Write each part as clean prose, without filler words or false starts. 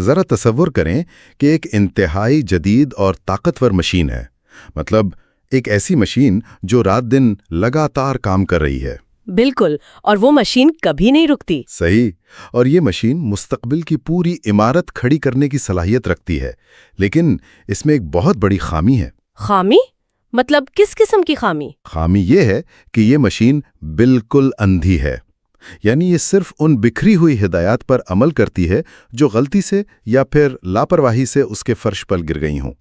ذرا تصور کریں کہ ایک انتہائی جدید اور طاقتور مشین ہے، مطلب ایک ایسی مشین جو رات دن لگاتار کام کر رہی ہے۔ بالکل، اور وہ مشین کبھی نہیں رکتی۔ صحیح، اور یہ مشین مستقبل کی پوری عمارت کھڑی کرنے کی صلاحیت رکھتی ہے، لیکن اس میں ایک بہت بڑی خامی ہے۔ خامی؟ مطلب کس قسم کی خامی؟ خامی یہ ہے کہ یہ مشین بالکل اندھی ہے، یعنی یہ صرف ان بکھری ہوئی ہدایات پر عمل کرتی ہے جو غلطی سے یا پھر لاپرواہی سے اس کے فرش پر گر گئی ہوں۔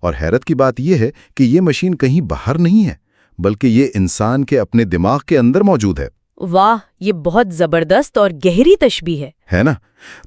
اور حیرت کی بات یہ ہے کہ یہ مشین کہیں باہر نہیں ہے، بلکہ یہ انسان کے اپنے دماغ کے اندر موجود ہے۔ واہ، یہ بہت زبردست اور گہری تشبیہ ہے نا؟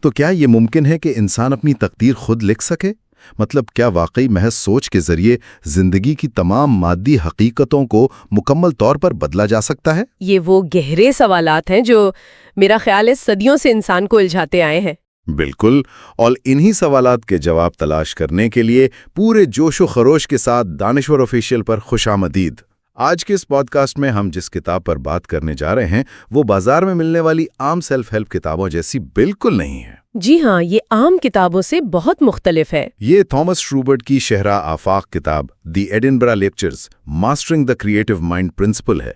تو کیا یہ ممکن ہے کہ انسان اپنی تقدیر خود لکھ سکے؟ مطلب کیا واقعی محض سوچ کے ذریعے زندگی کی تمام مادی حقیقتوں کو مکمل طور پر بدلا جا سکتا ہے؟ یہ وہ گہرے سوالات ہیں جو میرا خیال ہے صدیوں سے انسان کو الجھاتے آئے ہیں۔ بالکل، اور انہی سوالات کے جواب تلاش کرنے کے لیے پورے جوش و خروش کے ساتھ دانشور آفیشیل پر خوش آمدید۔ آج کے اس پوڈ کاسٹ میں ہم جس کتاب پر بات کرنے جا رہے ہیں وہ بازار میں ملنے والی عام سیلف ہیلپ کتابوں جیسی بالکل نہیں ہے۔ جی ہاں، یہ عام کتابوں سے بہت مختلف ہے۔ یہ تھامس ٹروبرٹ کی شہرہ آفاق کتاب the Edinburgh lectures mastering the creative mind principle ہے۔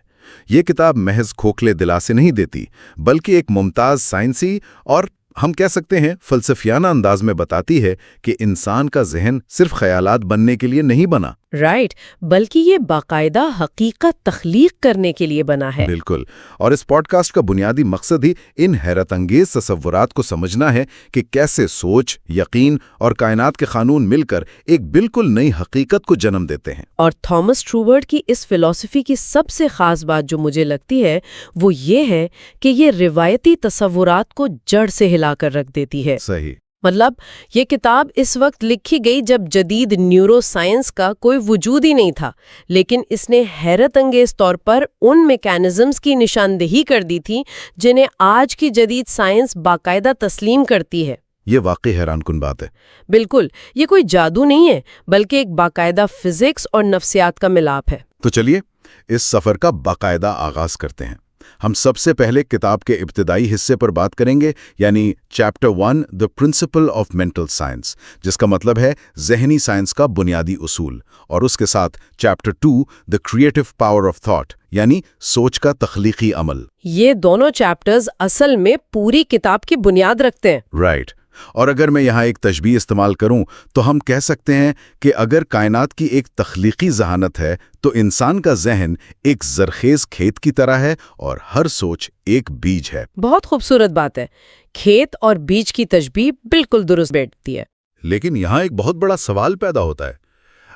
یہ کتاب محض کھوکھلے دلاسے نہیں دیتی، بلکہ ایک ممتاز سائنسی اور ہم کہہ سکتے ہیں فلسفیانہ انداز میں بتاتی ہے کہ انسان کا ذہن صرف خیالات بننے کے لیے نہیں بنا، رائٹ، بلکہ یہ باقاعدہ حقیقت تخلیق کرنے کے لیے بنا ہے۔ بالکل، اور اس پوڈ کاسٹ کا بنیادی مقصد ہی ان حیرت انگیز تصورات کو سمجھنا ہے کہ کیسے سوچ، یقین اور کائنات کے قانون مل کر ایک بالکل نئی حقیقت کو جنم دیتے ہیں۔ اور تھامس ٹروبرٹ کی اس فلسفی کی سب سے خاص بات جو مجھے لگتی ہے وہ یہ ہے کہ یہ روایتی تصورات کو جڑ سے ہلا کر رکھ دیتی ہے۔ صحیح، مطلب یہ کتاب اس وقت لکھی گئی جب جدید نیورو سائنس کا کوئی وجود ہی نہیں تھا، لیکن اس نے حیرت انگیز طور پر ان میکانزمز کی نشاندہی کر دی تھی جنہیں آج کی جدید سائنس باقاعدہ تسلیم کرتی ہے۔ یہ واقعی حیران کن بات ہے۔ بالکل، یہ کوئی جادو نہیں ہے بلکہ ایک باقاعدہ فزکس اور نفسیات کا ملاپ ہے۔ تو چلیے اس سفر کا باقاعدہ آغاز کرتے ہیں۔ ہم سب سے پہلے کتاب کے ابتدائی حصے پر بات کریں گے، یعنی chapter 1 the principle of mental science, جس کا مطلب ہے ذہنی سائنس کا بنیادی اصول، اور اس کے ساتھ chapter 2 the creative power of thought, یعنی سوچ کا تخلیقی عمل۔ یہ دونوں چیپٹرز اصل میں پوری کتاب کی بنیاد رکھتے ہیں۔ رائٹ، اور اگر میں یہاں ایک تشبیہ استعمال کروں تو ہم کہہ سکتے ہیں کہ اگر کائنات کی ایک تخلیقی ذہانت ہے تو انسان کا ذہن ایک زرخیز کھیت کی طرح ہے اور ہر سوچ ایک بیج ہے۔ بہت خوبصورت بات ہے، کھیت اور بیج کی تشبیہ بالکل درست بیٹھتی ہے۔ لیکن یہاں ایک بہت بڑا سوال پیدا ہوتا ہے۔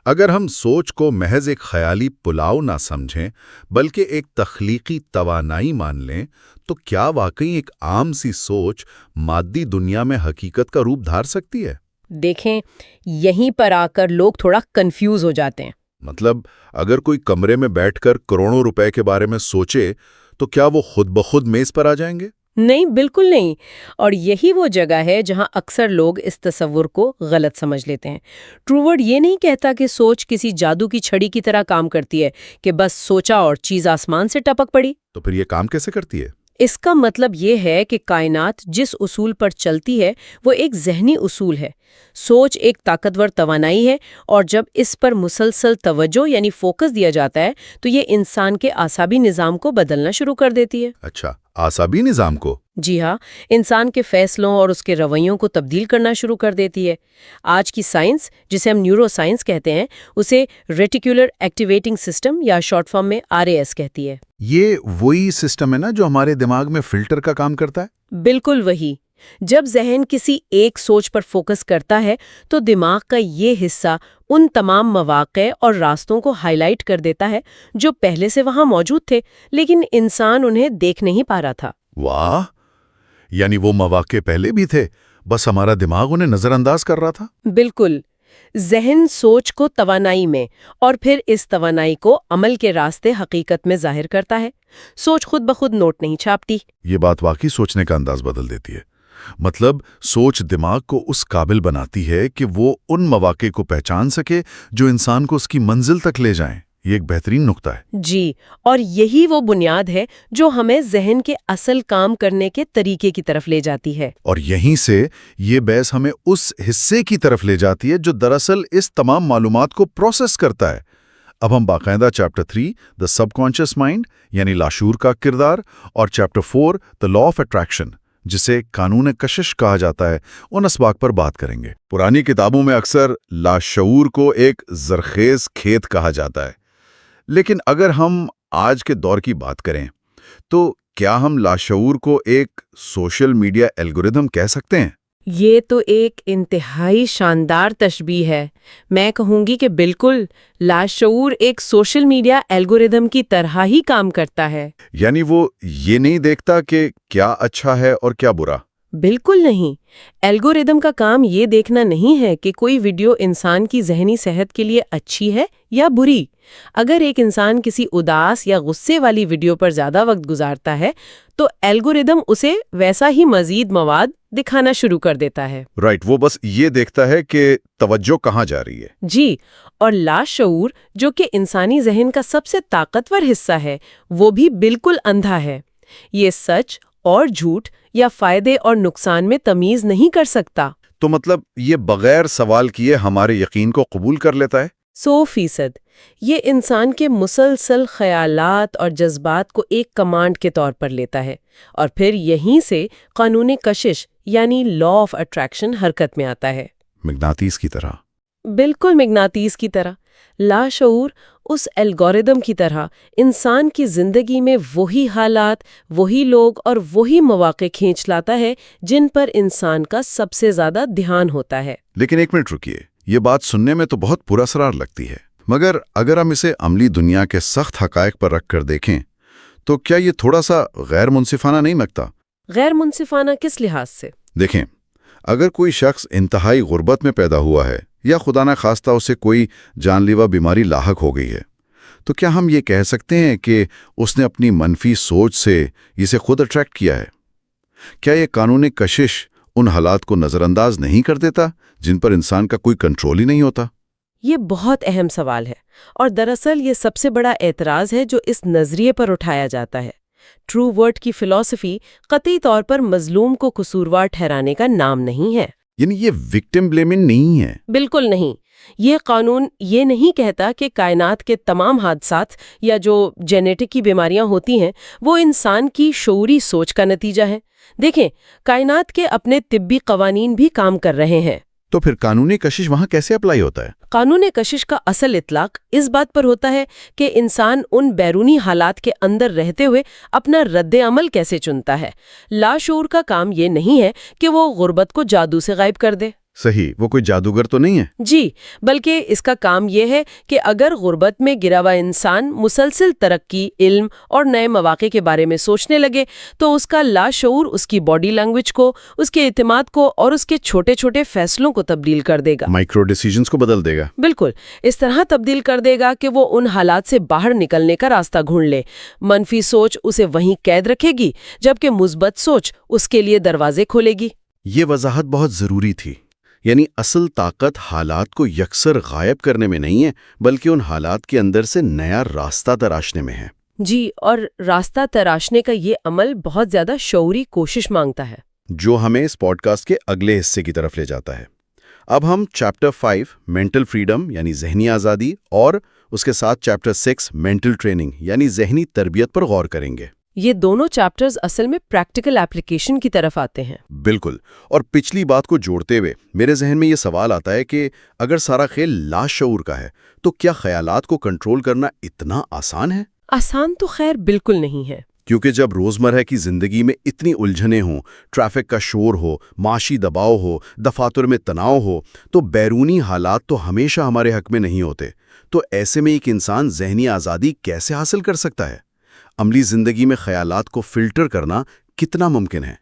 اگر ہم سوچ کو محض ایک خیالی پلاؤ نہ سمجھیں بلکہ ایک تخلیقی توانائی مان لیں تو کیا واقعی ایک عام سی سوچ مادی دنیا میں حقیقت کا روپ دھار سکتی ہے؟ دیکھیں، یہیں پر آ کر لوگ تھوڑا کنفیوز ہو جاتے ہیں۔ مطلب اگر کوئی کمرے میں بیٹھ کر کروڑوں روپے کے بارے میں سوچے تو کیا وہ خود بخود میز پر آ جائیں گے؟ نہیں، بالکل نہیں، اور یہی وہ جگہ ہے جہاں اکثر لوگ اس تصور کو غلط سمجھ لیتے ہیں۔ ٹروورڈ یہ نہیں کہتا کہ سوچ کسی جادو کی چھڑی کی طرح کام کرتی ہے کہ بس سوچا اور چیز آسمان سے ٹپک پڑی۔ تو پھر یہ کام کیسے کرتی ہے؟ اس کا مطلب یہ ہے کہ کائنات جس اصول پر چلتی ہے وہ ایک ذہنی اصول ہے۔ سوچ ایک طاقتور توانائی ہے، اور جب اس پر مسلسل توجہ یعنی فوکس دیا جاتا ہے تو یہ انسان کے اعصابی نظام کو بدلنا شروع کر دیتی ہے۔ اچھا، اعصابی نظام کو؟ جی ہاں، انسان کے فیصلوں اور اس کے رویوں کو تبدیل کرنا شروع کر دیتی ہے۔ آج کی سائنس، جسے ہم نیورو سائنس کہتے ہیں، اسے ریٹیکولر ایکٹیویٹنگ سسٹم یا شارٹ فارم میں RAS کہتی ہے۔ یہ وہی سسٹم ہے نا جو ہمارے دماغ میں فلٹر کا کام کرتا ہے؟ بالکل وہی۔ جب ذہن کسی ایک سوچ پر فوکس کرتا ہے تو دماغ کا یہ حصہ ان تمام مواقع اور راستوں کو ہائی لائٹ کر دیتا ہے جو پہلے سے وہاں موجود تھے لیکن انسان انہیں دیکھ نہیں پا رہا تھا۔ واہ، یعنی وہ مواقع پہلے بھی تھے، بس ہمارا دماغ انہیں نظر انداز کر رہا تھا؟ بالکل، ذہن سوچ کو توانائی میں اور پھر اس توانائی کو عمل کے راستے حقیقت میں ظاہر کرتا ہے۔ سوچ خود بخود نوٹ نہیں چھاپتی۔ یہ بات واقعی سوچنے کا انداز بدل دیتی ہے۔ مطلب سوچ دماغ کو اس قابل بناتی ہے کہ وہ ان مواقع کو پہچان سکے جو انسان کو اس کی منزل تک لے جائیں۔ یہ ایک بہترین نقطہ ہے۔ جی، اور یہی وہ بنیاد ہے جو ہمیں ذہن کے اصل کام کرنے کے طریقے کی طرف لے جاتی ہے۔ اور یہیں سے یہ بحث ہمیں اس حصے کی طرف لے جاتی ہے جو دراصل اس تمام معلومات کو پروسیس کرتا ہے۔ اب ہم باقاعدہ چیپٹر 3 دا سب کانشیس مائنڈ یعنی لاشعور کا کردار اور chapter 4 the law of attraction جسے قانون کشش کہا جاتا ہے ان اسباق پر بات کریں گے۔ پرانی کتابوں میں اکثر لاشعور کو ایک زرخیز کھیت کہا جاتا ہے، لیکن اگر ہم آج کے دور کی بات کریں تو کیا ہم لاشعور کو ایک سوشل میڈیا الگوریدم کہہ سکتے ہیں؟ یہ تو ایک انتہائی شاندار تشبیہ ہے۔ میں کہوں گی کہ بالکل، لاشعور ایک سوشل میڈیا الگوریدم کی طرح ہی کام کرتا ہے۔ یعنی وہ یہ نہیں دیکھتا کہ کیا اچھا ہے اور کیا برا؟ بالکل نہیں۔ الگوریدم کا کام یہ دیکھنا نہیں ہے کہ کوئی ویڈیو انسان کی ذہنی صحت کے لیے اچھی ہے یا بری۔ اگر ایک انسان کسی اداس یا غصے والی ویڈیو پر زیادہ وقت گزارتا ہے تو الگوریدم اسے ویسا ہی مزید مواد دکھانا شروع کر دیتا ہے۔ رائٹ، وہ بس یہ دیکھتا ہے کہ توجہ کہاں جا رہی ہے۔ جی، اور لاشعور جو کہ انسانی ذہن کا سب سے طاقتور حصہ ہے وہ بھی بالکل اندھا ہے۔ یہ سچ اور جھوٹ یا فائدے اور نقصان میں تمیز نہیں کر سکتا۔ تو مطلب یہ بغیر سوال کیے ہمارے یقین کو قبول کر لیتا ہے؟ 100%۔ یہ انسان کے مسلسل خیالات اور جذبات کو ایک کمانڈ کے طور پر لیتا ہے، اور پھر یہیں سے قانون کشش یعنی لا آف اٹریکشن حرکت میں آتا ہے۔ مغناطیس کی طرح۔ بالکل مغناطیس کی طرح۔ لاشعور اس الگوریدم کی طرح انسان کی زندگی میں وہی حالات، وہی لوگ اور وہی مواقع کھینچ لاتا ہے جن پر انسان کا سب سے زیادہ دھیان ہوتا ہے۔ لیکن ایک منٹ رکیے، یہ بات سننے میں تو بہت پراسرار لگتی ہے، مگر اگر ہم اسے عملی دنیا کے سخت حقائق پر رکھ کر دیکھیں تو کیا یہ تھوڑا سا غیر منصفانہ نہیں لگتا؟ غیر منصفانہ کس لحاظ سے؟ دیکھیں، اگر کوئی شخص انتہائی غربت میں پیدا ہوا ہے یا خدا نہ خواستہ اسے کوئی جان لیوا بیماری لاحق ہو گئی ہے، تو کیا ہم یہ کہہ سکتے ہیں کہ اس نے اپنی منفی سوچ سے اسے خود اٹریکٹ کیا ہے؟ کیا یہ قانون کشش ان حالات کو نظر انداز نہیں کر دیتا جن پر انسان کا کوئی کنٹرول ہی نہیں ہوتا؟ یہ بہت اہم سوال ہے، اور دراصل یہ سب سے بڑا اعتراض ہے جو اس نظریے پر اٹھایا جاتا ہے۔ ٹرو ورڈ کی فلسفی قطعی طور پر مظلوم کو قصوروار ٹھہرانے کا نام نہیں ہے۔ یعنی یہ وکٹم بلیمنگ نہیں ہے؟ بالکل نہیں۔ یہ قانون یہ نہیں کہتا کہ کائنات کے تمام حادثات یا جو جینیٹک کی بیماریاں ہوتی ہیں وہ انسان کی شعوری سوچ کا نتیجہ ہے۔ دیکھیں، کائنات کے اپنے طبی قوانین بھی کام کر رہے ہیں۔ تو پھر قانون کشش وہاں کیسے اپلائی ہوتا ہے؟ قانون کشش کا اصل اطلاق اس بات پر ہوتا ہے کہ انسان ان بیرونی حالات کے اندر رہتے ہوئے اپنا رد عمل کیسے چنتا ہے۔ لاشعور کا کام یہ نہیں ہے کہ وہ غربت کو جادو سے غائب کر دے۔ صحیح، وہ کوئی جادوگر تو نہیں ہے؟ جی، بلکہ اس کا کام یہ ہے کہ اگر غربت میں گرا ہوا انسان مسلسل ترقی، علم اور نئے مواقع کے بارے میں سوچنے لگے تو اس کا لاشعور اس کی باڈی لینگویج کو، اس کے اعتماد کو اور اس کے چھوٹے چھوٹے فیصلوں کو تبدیل کر دے گا۔ مائکرو ڈیسیژنز کو بدل دے گا۔ بالکل، اس طرح تبدیل کر دے گا کہ وہ ان حالات سے باہر نکلنے کا راستہ ڈھونڈ لے۔ منفی سوچ اسے وہیں قید رکھے گی جبکہ مثبت سوچ اس کے لیے دروازے کھولے گی۔ یہ وضاحت بہت ضروری تھی۔ یعنی اصل طاقت حالات کو یکسر غائب کرنے میں نہیں ہے بلکہ ان حالات کے اندر سے نیا راستہ تراشنے میں ہے۔ جی، اور راستہ تراشنے کا یہ عمل بہت زیادہ شعوری کوشش مانگتا ہے، جو ہمیں اس پوڈ کاسٹ کے اگلے حصے کی طرف لے جاتا ہے۔ اب ہم چیپٹر 5 مینٹل فریڈم یعنی ذہنی آزادی اور اس کے ساتھ چیپٹر 6 مینٹل ٹریننگ یعنی ذہنی تربیت پر غور کریں گے۔ یہ دونوں چیپٹرز اصل میں پریکٹیکل ایپلیکیشن کی طرف آتے ہیں۔ بالکل، اور پچھلی بات کو جوڑتے ہوئے میرے ذہن میں یہ سوال آتا ہے کہ اگر سارا کھیل لاشعور کا ہے تو کیا خیالات کو کنٹرول کرنا اتنا آسان ہے؟ آسان تو خیر بالکل نہیں ہے، کیونکہ جب روزمرہ کی زندگی میں اتنی الجھنیں ہوں، ٹریفک کا شور ہو، معاشی دباؤ ہو، دفاتر میں تناؤ ہو، تو بیرونی حالات تو ہمیشہ ہمارے حق میں نہیں ہوتے۔ تو ایسے میں ایک انسان ذہنی آزادی کیسے حاصل کر سکتا ہے؟ عملی زندگی میں خیالات کو فلٹر کرنا کتنا ممکن ہے؟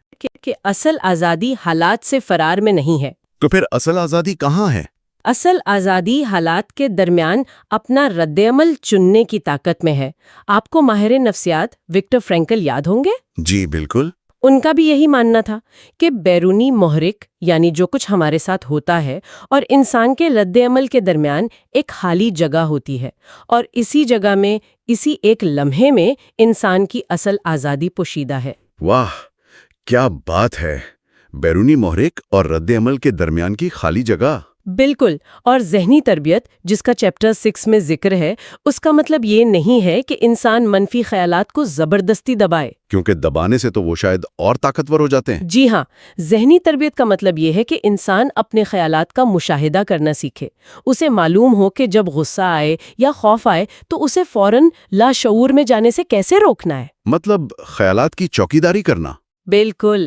کہ اصل آزادی حالات سے فرار میں نہیں ہے۔ تو پھر اصل آزادی کہاں ہے؟ اصل آزادی حالات کے درمیان اپنا رد عمل چننے کی طاقت میں ہے۔ آپ کو ماہر نفسیات وکٹر فرینکل یاد ہوں گے؟ جی بالکل۔ ان کا بھی یہی ماننا تھا کہ بیرونی محرک یعنی جو کچھ ہمارے ساتھ ہوتا ہے اور انسان کے رد عمل کے درمیان ایک خالی جگہ ہوتی ہے، اور اسی جگہ میں اسی ایک لمحے میں انسان کی اصل آزادی پوشیدہ ہے۔ واہ، کیا بات ہے! بیرونی محرک اور رد عمل کے درمیان کی خالی جگہ۔ بالکل، اور ذہنی تربیت جس کا چیپٹر 6 میں ذکر ہے، اس کا مطلب یہ نہیں ہے کہ انسان منفی خیالات کو زبردستی دبائے، کیونکہ دبانے سے تو وہ شاید اور طاقتور ہو جاتے ہیں۔ جی ہاں، ذہنی تربیت کا مطلب یہ ہے کہ انسان اپنے خیالات کا مشاہدہ کرنا سیکھے، اسے معلوم ہو کہ جب غصہ آئے یا خوف آئے تو اسے فوراً لاشعور میں جانے سے کیسے روکنا ہے۔ مطلب خیالات کی چوکیداری کرنا۔ بالکل،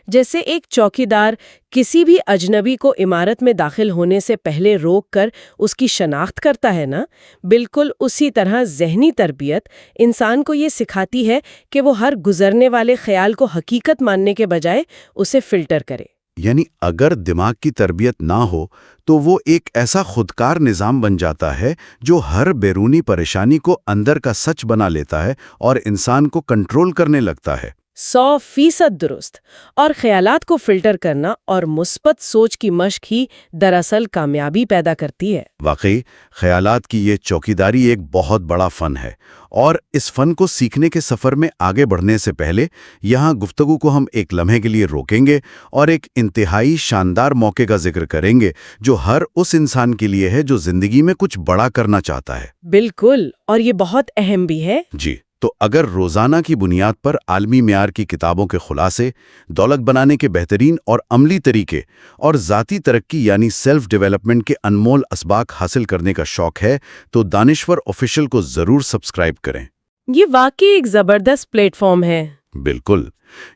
جیسے ایک چوکیدار کسی بھی اجنبی کو عمارت میں داخل ہونے سے پہلے روک کر اس کی شناخت کرتا ہے نا، بالکل اسی طرح ذہنی تربیت انسان کو یہ سکھاتی ہے کہ وہ ہر گزرنے والے خیال کو حقیقت ماننے کے بجائے اسے فلٹر کرے۔ یعنی اگر دماغ کی تربیت نہ ہو تو وہ ایک ایسا خودکار نظام بن جاتا ہے جو ہر بیرونی پریشانی کو اندر کا سچ بنا لیتا ہے اور انسان کو کنٹرول کرنے لگتا ہے۔ 100% درست، اور خیالات کو فلٹر کرنا اور مثبت سوچ کی مشق ہی دراصل کامیابی پیدا کرتی ہے۔ واقعی خیالات کی یہ چوکیداری ایک بہت بڑا فن ہے، اور اس فن کو سیکھنے کے سفر میں آگے بڑھنے سے پہلے یہاں گفتگو کو ہم ایک لمحے کے لیے روکیں گے اور ایک انتہائی شاندار موقع کا ذکر کریں گے جو ہر اس انسان کے لیے ہے جو زندگی میں کچھ بڑا کرنا چاہتا ہے۔ بالکل، اور یہ بہت اہم بھی ہے۔ جی، تو اگر روزانہ کی بنیاد پر عالمی معیار کی کتابوں کے خلاصے، دولت بنانے کے بہترین اور عملی طریقے اور ذاتی ترقی یعنی سیلف ڈیولپمنٹ کے انمول اسباق حاصل کرنے کا شوق ہے تو دانشور آفیشل کو ضرور سبسکرائب کریں۔ یہ واقعی ایک زبردست پلیٹ فارم ہے۔ بالکل،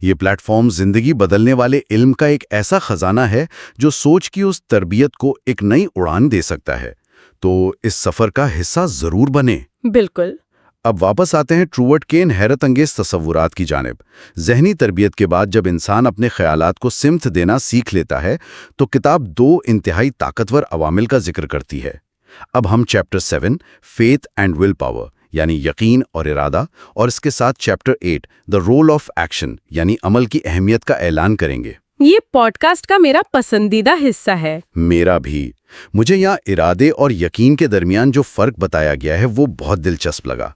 یہ پلیٹ فارم زندگی بدلنے والے علم کا ایک ایسا خزانہ ہے جو سوچ کی اس تربیت کو ایک نئی اڑان دے سکتا ہے، تو اس سفر کا حصہ ضرور بنیں۔ بالکل۔ اب واپس آتے ہیں ٹروورڈ کے ان حیرت انگیز تصورات کی جانب۔ ذہنی تربیت کے بعد جب انسان اپنے خیالات کو سمت دینا سیکھ لیتا ہے تو کتاب 2 انتہائی طاقتور عوامل کا ذکر کرتی ہے۔ اب ہم chapter 7 faith and will power یعنی یقین اور ارادہ، اور اس کے ساتھ chapter 8 the role of action یعنی عمل کی اہمیت کا اعلان کریں گے۔ یہ پوڈ کاسٹ کا میرا پسندیدہ حصہ ہے۔ میرا بھی۔ مجھے یہاں ارادے اور یقین کے درمیان جو فرق بتایا گیا ہے وہ بہت دلچسپ لگا۔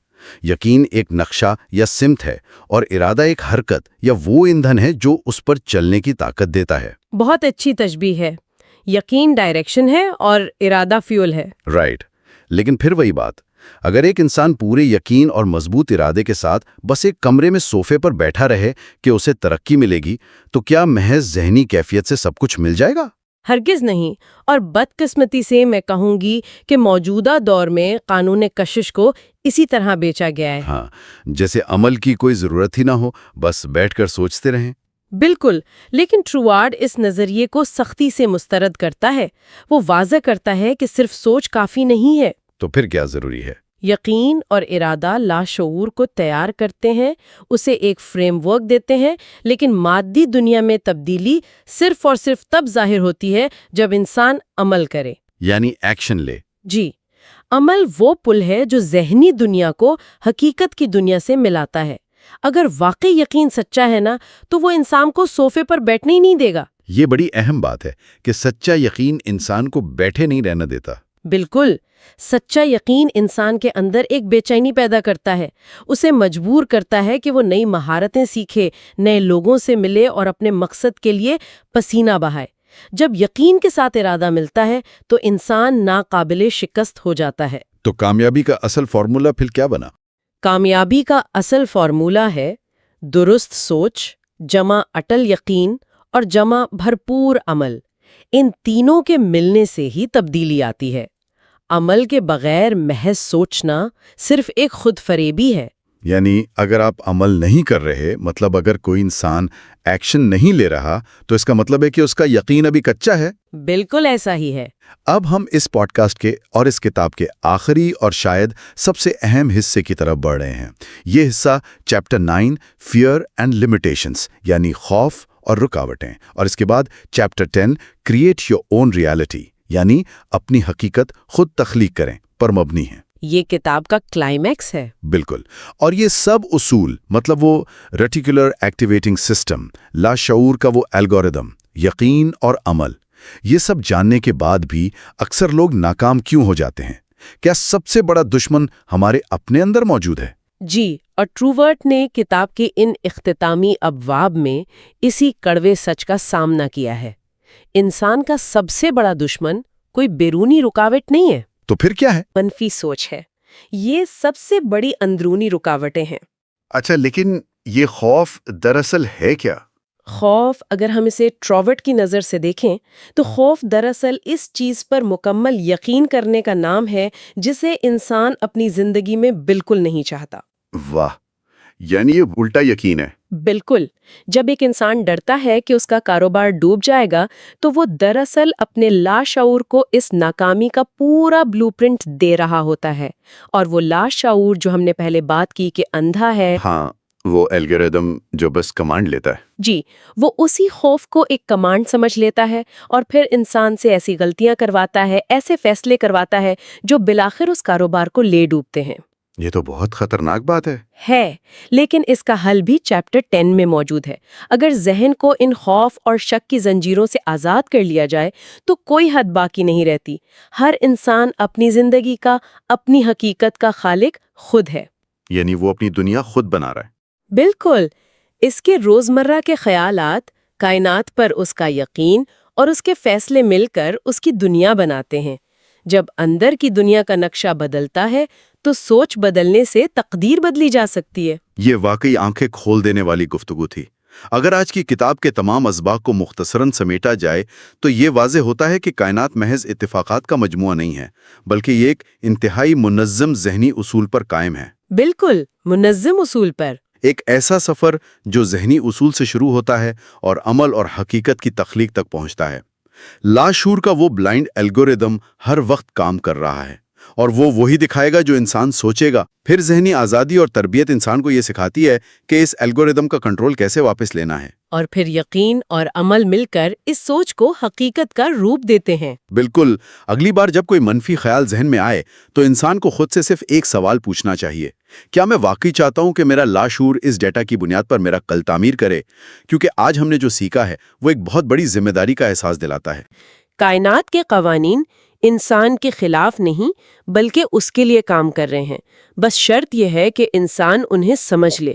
یقین ایک نقشہ یا سمت ہے اور ارادہ ایک حرکت یا وہ ایندھن ہے جو اس پر چلنے کی طاقت دیتا ہے۔ بہت اچھی تشبیہ ہے۔ یقین ڈائریکشن ہے اور ارادہ فیول ہے۔ رائٹ، لیکن پھر وہی بات، اگر ایک انسان پورے یقین اور مضبوط ارادے کے ساتھ بس ایک کمرے میں صوفے پر بیٹھا رہے کہ اسے ترقی ملے گی، تو کیا محض ذہنی کیفیت سے سب کچھ مل جائے گا؟ ہرگز نہیں، اور بدقسمتی سے میں کہوں گی کہ موجودہ دور میں قانون کشش کو اسی طرح بیچا گیا ہے۔ ہاں، جیسے عمل کی کوئی ضرورت ہی نہ ہو، بس بیٹھ کر سوچتے رہیں۔ بالکل، لیکن ٹروارڈ اس نظریے کو سختی سے مسترد کرتا ہے۔ وہ واضح کرتا ہے کہ صرف سوچ کافی نہیں ہے۔ تو پھر کیا ضروری ہے؟ یقین اور ارادہ لاشعور کو تیار کرتے ہیں، اسے ایک فریم ورک دیتے ہیں، لیکن مادی دنیا میں تبدیلی صرف اور صرف تب ظاہر ہوتی ہے جب انسان عمل کرے، یعنی ایکشن لے۔ جی، عمل وہ پل ہے جو ذہنی دنیا کو حقیقت کی دنیا سے ملاتا ہے۔ اگر واقعی یقین سچا ہے نا، تو وہ انسان کو صوفے پر بیٹھنے ہی نہیں دے گا۔ یہ بڑی اہم بات ہے کہ سچا یقین انسان کو بیٹھے نہیں رہنا دیتا۔ بالکل، سچا یقین انسان کے اندر ایک بے چینی پیدا کرتا ہے، اسے مجبور کرتا ہے کہ وہ نئی مہارتیں سیکھے، نئے لوگوں سے ملے اور اپنے مقصد کے لیے پسینہ بہائے۔ جب یقین کے ساتھ ارادہ ملتا ہے تو انسان ناقابل شکست ہو جاتا ہے۔ تو کامیابی کا اصل فارمولا پھر کیا بنا؟ کامیابی کا اصل فارمولا ہے درست سوچ جمع اٹل یقین اور جمع بھرپور عمل۔ ان تینوں کے ملنے سے ہی تبدیلی آتی ہے۔ عمل کے بغیر محض سوچنا صرف ایک خود فریبی ہے۔ یعنی اگر آپ عمل نہیں کر رہے، مطلب اگر کوئی انسان ایکشن نہیں لے رہا، تو اس کا مطلب ہے کہ اس کا یقین ابھی کچا ہے۔ بالکل ایسا ہی ہے۔ اب ہم اس پوڈ کاسٹ کے اور اس کتاب کے آخری اور شاید سب سے اہم حصے کی طرف بڑھ رہے ہیں۔ یہ حصہ چیپٹر 9 فیئر اینڈ لمیٹیشنز یعنی خوف اور رکاوٹیں، اور اس کے بعد chapter 10 create your own reality یعنی اپنی حقیقت خود تخلیق کریں پر مبنی ہے۔ یہ کتاب کا کلائمیکس ہے۔ بالکل، اور یہ سب اصول، مطلب وہ ریٹیکولر ایکٹیویٹنگ سسٹم، لاشعور کا وہ الگوریدم، یقین اور عمل، یہ سب جاننے کے بعد بھی اکثر لوگ ناکام کیوں ہو جاتے ہیں؟ کیا سب سے بڑا دشمن ہمارے اپنے اندر موجود ہے؟ جی، اور ٹروورٹ نے کتاب کے ان اختتامی ابواب میں اسی کڑوے سچ کا سامنا کیا ہے۔ انسان کا سب سے بڑا دشمن کوئی بیرونی رکاوٹ نہیں ہے، تو پھر کیا ہے؟ منفی سوچ ہے۔ یہ سب سے بڑی اندرونی رکاوٹیں ہیں۔ اچھا، لیکن یہ خوف دراصل ہے کیا؟ خوف، اگر ہم اسے ٹروورٹ کی نظر سے دیکھیں تو خوف دراصل اس چیز پر مکمل یقین کرنے کا نام ہے جسے انسان اپنی زندگی میں بالکل نہیں چاہتا۔ واہ، یعنی یہ الٹا یقین ہے۔ بالکل، جب ایک انسان ڈرتا ہے کہ اس کا کاروبار ڈوب جائے گا تو وہ دراصل اپنے لاشعور کو اس ناکامی کا پورا بلو پرنٹ دے رہا ہوتا ہے، اور وہ لاشعور جو ہم نے پہلے بات کی کہ اندھا ہے، ہاں، وہ الگوریدم جو بس کمانڈ لیتا ہے۔ جی، وہ اسی خوف کو ایک کمانڈ سمجھ لیتا ہے اور پھر انسان سے ایسی غلطیاں کرواتا ہے، ایسے فیصلے کرواتا ہے جو بالآخر اس کاروبار کو لے ڈوبتے ہیں۔ یہ تو بہت خطرناک بات ہے۔ لیکن اس کا حل بھی چیپٹر 10 میں موجود ہے۔ اگر ذہن کو ان خوف اور شک کی زنجیروں سے آزاد کر لیا جائے تو کوئی حد باقی نہیں رہتی۔ ہر انسان اپنی زندگی کا، اپنی حقیقت کا خالق خود ہے۔ یعنی وہ اپنی دنیا خود بنا رہا ہے۔ بالکل، اس کے روزمرہ کے خیالات، کائنات پر اس کا یقین اور اس کے فیصلے مل کر اس کی دنیا بناتے ہیں۔ جب اندر کی دنیا کا نقشہ بدلتا ہے تو سوچ بدلنے سے تقدیر بدلی جا سکتی ہے۔ یہ واقعی آنکھیں کھول دینے والی گفتگو تھی۔ اگر آج کی کتاب کے تمام اسباق کو مختصراً سمیٹا جائے تو یہ واضح ہوتا ہے کہ کائنات محض اتفاقات کا مجموعہ نہیں ہے، بلکہ یہ ایک انتہائی منظم ذہنی اصول پر قائم ہے۔ بالکل، منظم اصول پر۔ ایک ایسا سفر جو ذہنی اصول سے شروع ہوتا ہے اور عمل اور حقیقت کی تخلیق تک پہنچتا ہے۔ لاشعور کا وہ بلائنڈ الگوریدم ہر وقت کام کر رہا ہے، اور وہ وہی دکھائے گا جو انسان سوچے گا۔ پھر ذہنی آزادی اور تربیت انسان کو یہ سکھاتی ہے کہ اس الگوریدم کا کنٹرول کیسے واپس لینا ہے۔ اور پھر یقین اور عمل مل کر اس سوچ کو حقیقت کا روپ دیتے ہیں۔ بالکل، اگلی بار جب کوئی منفی خیال ذہن میں آئے تو انسان کو خود سے صرف ایک سوال پوچھنا چاہیے: کیا میں واقعی چاہتا ہوں کہ میرا لاشعور اس ڈیٹا کی بنیاد پر میرا کل تعمیر کرے؟ کیونکہ آج ہم نے جو سیکھا ہے وہ ایک بہت بڑی ذمہ داری کا احساس دلاتا ہے۔ کائنات کے قوانین انسان کے خلاف نہیں بلکہ اس کے لیے کام کر رہے ہیں، بس شرط یہ ہے کہ انسان انہیں سمجھ لے۔